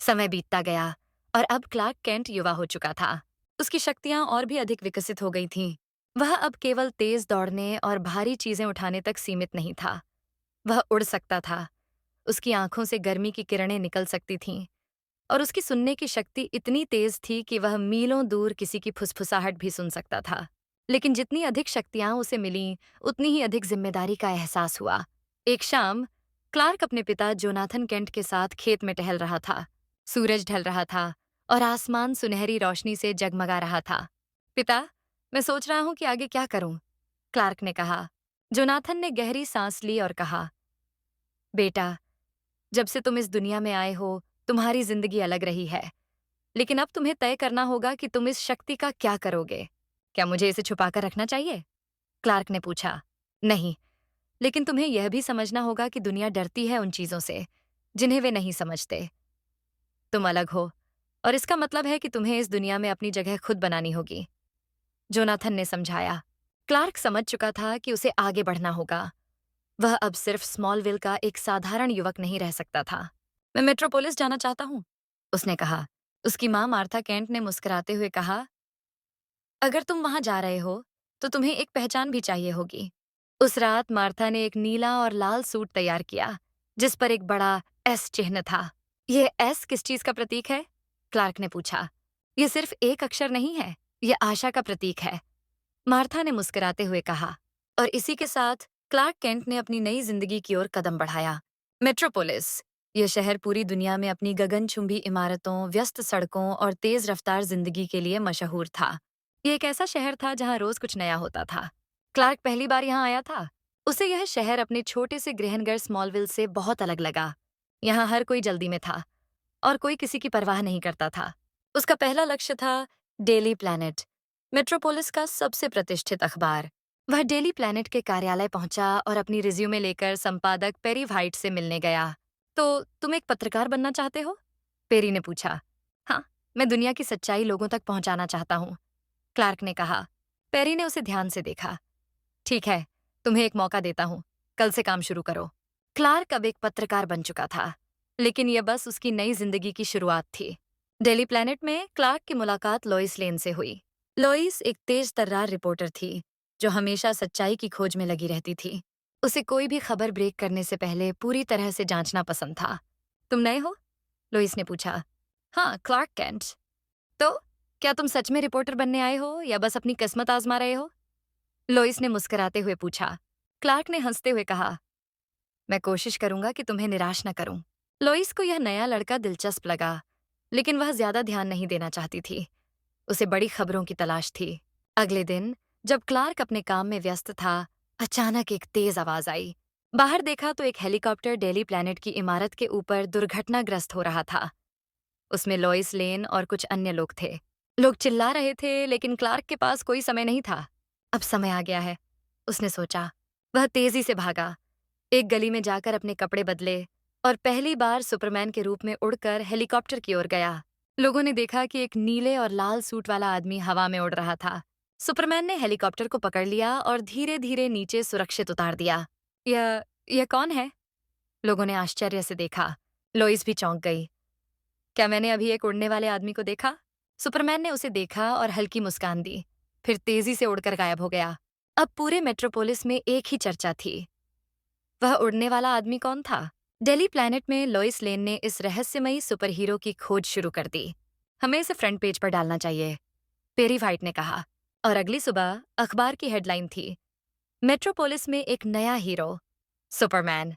समय बीतता गया और अब क्लार्क केंट युवा हो चुका था। उसकी शक्तियां और भी अधिक विकसित हो गई थीं। वह अब केवल तेज दौड़ने और भारी चीजें उठाने तक सीमित नहीं था। वह उड़ सकता था। उसकी आंखों से गर्मी की किरणें निकल सकती थीं और उसकी सुनने की शक्ति इतनी तेज थी कि वह मीलों दूर किसी की फुसफुसाहट भी सुन सकता था। लेकिन जितनी अधिक शक्तियां उसे मिलीं, उतनी ही अधिक जिम्मेदारी का एहसास हुआ। एक शाम क्लार्क अपने पिता जोनाथन केंट के साथ खेत में टहल रहा था। सूरज ढल रहा था और आसमान सुनहरी रोशनी से जगमगा रहा था। पिता, मैं सोच रहा हूं कि आगे क्या करूं, क्लार्क ने कहा। जोनाथन ने गहरी सांस ली और कहा, बेटा, जब से तुम इस दुनिया में आए हो, तुम्हारी जिंदगी अलग रही है। लेकिन अब तुम्हें तय करना होगा कि तुम इस शक्ति का क्या करोगे। क्या मुझे इसे छुपाकर रखना चाहिए? क्लार्क ने पूछा। नहीं, लेकिन तुम्हें यह भी समझना होगा कि दुनिया डरती है उन चीजों से जिन्हें वे नहीं समझते। तुम अलग हो और इसका मतलब है कि तुम्हें इस दुनिया में अपनी जगह खुद बनानी होगी, जोनाथन ने समझाया। क्लार्क समझ चुका था कि उसे आगे बढ़ना होगा। वह अब सिर्फ स्मॉलविल का एक साधारण युवक नहीं रह सकता था। मैं मेट्रोपोलिस जाना चाहता हूँ, उसने कहा। उसकी माँ मार्था केंट ने मुस्कुराते हुए कहा, अगर तुम वहां जा रहे हो, तो तुम्हें एक पहचान भी चाहिए होगी। उस रात मार्था ने एक नीला और लाल सूट तैयार किया, जिस पर एक बड़ा एस चिन्ह था। यह एस किस चीज का प्रतीक है? क्लार्क ने पूछा। यह सिर्फ एक अक्षर नहीं है, यह आशा का प्रतीक है, मार्था ने मुस्कुराते हुए कहा। और इसी के साथ क्लार्क केंट ने अपनी नई जिंदगी की ओर कदम बढ़ाया। मेट्रोपोलिस, यह शहर पूरी दुनिया में अपनी गगनचुंबी इमारतों, व्यस्त सड़कों और तेज रफ्तार जिंदगी के लिए मशहूर था। ये एक ऐसा शहर था जहां रोज कुछ नया होता था। क्लार्क पहली बार यहाँ आया था। उसे यह शहर अपने छोटे से गृहनगर स्मॉलविल से बहुत अलग लगा। यहाँ हर कोई जल्दी में था और कोई किसी की परवाह नहीं करता था। उसका पहला लक्ष्य था डेली प्लैनेट, मेट्रोपोलिस का सबसे प्रतिष्ठित अखबार। वह डेली प्लैनेट के कार्यालय पहुंचा और अपनी रिज्यूमे लेकर संपादक पेरी व्हाइट से मिलने गया। तो तुम एक पत्रकार बनना चाहते हो? पेरी ने पूछा। हाँ, मैं दुनिया की सच्चाई लोगों तक पहुंचाना चाहता हूँ, क्लार्क ने कहा। पेरी ने उसे ध्यान से देखा। ठीक है, तुम्हें एक मौका देता हूँ, कल से काम शुरू करो। क्लार्क अब एक पत्रकार बन चुका था, लेकिन यह बस उसकी नई जिंदगी की शुरुआत थी। डेली प्लैनेट में क्लार्क की मुलाकात लोइस लेन से हुई। लोइस एक तेज तर्रार रिपोर्टर थी, जो हमेशा सच्चाई की खोज में लगी रहती थी। उसे कोई भी खबर ब्रेक करने से पहले पूरी तरह से जांचना पसंद था। तुम नए हो? लोइस ने पूछा। हाँ, क्लार्क केंट। तो क्या तुम सच में रिपोर्टर बनने आए हो या बस अपनी किस्मत आजमा रहे हो? लोइस ने मुस्कुराते हुए पूछा। क्लार्क ने हंसते हुए कहा, मैं कोशिश करूंगा कि तुम्हें निराश न करूं। लोइस को यह नया लड़का दिलचस्प लगा, लेकिन वह ज्यादा ध्यान नहीं देना चाहती थी। उसे बड़ी खबरों की तलाश थी। अगले दिन जब क्लार्क अपने काम में व्यस्त था, अचानक एक तेज आवाज आई। बाहर देखा तो एक हेलीकॉप्टर डेली प्लैनेट की इमारत के ऊपर दुर्घटनाग्रस्त हो रहा था। उसमें लोइस लेन और कुछ अन्य लोग थे। लोग चिल्ला रहे थे, लेकिन क्लार्क के पास कोई समय नहीं था। अब समय आ गया है, उसने सोचा। वह तेजी से भागा, एक गली में जाकर अपने कपड़े बदले और पहली बार सुपरमैन के रूप में उड़कर हेलीकॉप्टर की ओर गया। लोगों ने देखा कि एक नीले और लाल सूट वाला आदमी हवा में उड़ रहा था। सुपरमैन ने हेलीकॉप्टर को पकड़ लिया और धीरे धीरे नीचे सुरक्षित उतार दिया। यह कौन है? लोगों ने आश्चर्य से देखा। लोइस भी चौंक गई। क्या मैंने अभी एक उड़ने वाले आदमी को देखा? सुपरमैन ने उसे देखा और हल्की मुस्कान दी, फिर तेजी से उड़कर गायब हो गया। अब पूरे मेट्रोपोलिस में एक ही चर्चा थी। वह उड़ने वाला आदमी कौन था? डेली प्लैनेट में लोइस लेन ने इस रहस्यमयी सुपरहीरो की खोज शुरू कर दी। हमें इसे फ्रंट पेज पर डालना चाहिए, पेरी व्हाइट ने कहा। और अगली सुबह अखबार की हेडलाइन थी, मेट्रोपोलिस में एक नया हीरो, सुपरमैन।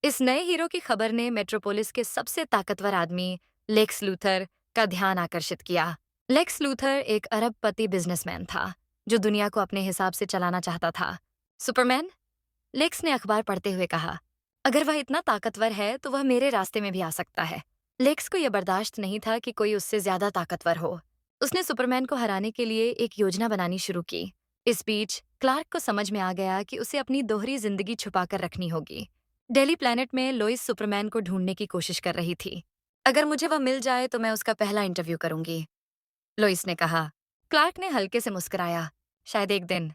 इस नए हीरो की खबर ने मेट्रोपोलिस के सबसे ताकतवर आदमी लेक्स लूथर का ध्यान आकर्षित किया। लेक्स लूथर एक अरबपति बिजनेसमैन था, जो दुनिया को अपने हिसाब से चलाना चाहता था। सुपरमैन, लेक्स ने अखबार पढ़ते हुए कहा, अगर वह इतना ताकतवर है तो वह मेरे रास्ते में भी आ सकता है। लेक्स को यह बर्दाश्त नहीं था कि कोई उससे ज्यादा ताकतवर हो। उसने सुपरमैन को हराने के लिए एक योजना बनानी शुरू की। इस बीच क्लार्क को समझ में आ गया कि उसे अपनी दोहरी जिंदगी छुपाकर रखनी होगी। डेली प्लैनेट में लोइस सुपरमैन को ढूंढने की कोशिश कर रही थी। अगर मुझे वह मिल जाए तो मैं उसका पहला इंटरव्यू करूंगी, लोइस ने कहा। क्लार्क ने हल्के से मुस्कुराया। शायद एक दिन,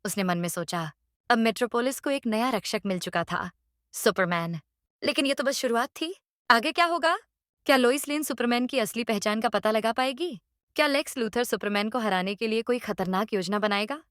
उसने मन में सोचा। अब मेट्रोपोलिस को एक नया रक्षक मिल चुका था, सुपरमैन। लेकिन ये तो बस शुरुआत थी। आगे क्या होगा? क्या लोइस लेन सुपरमैन की असली पहचान का पता लगा पाएगी? क्या लेक्स लूथर सुपरमैन को हराने के लिए कोई खतरनाक योजना बनाएगा?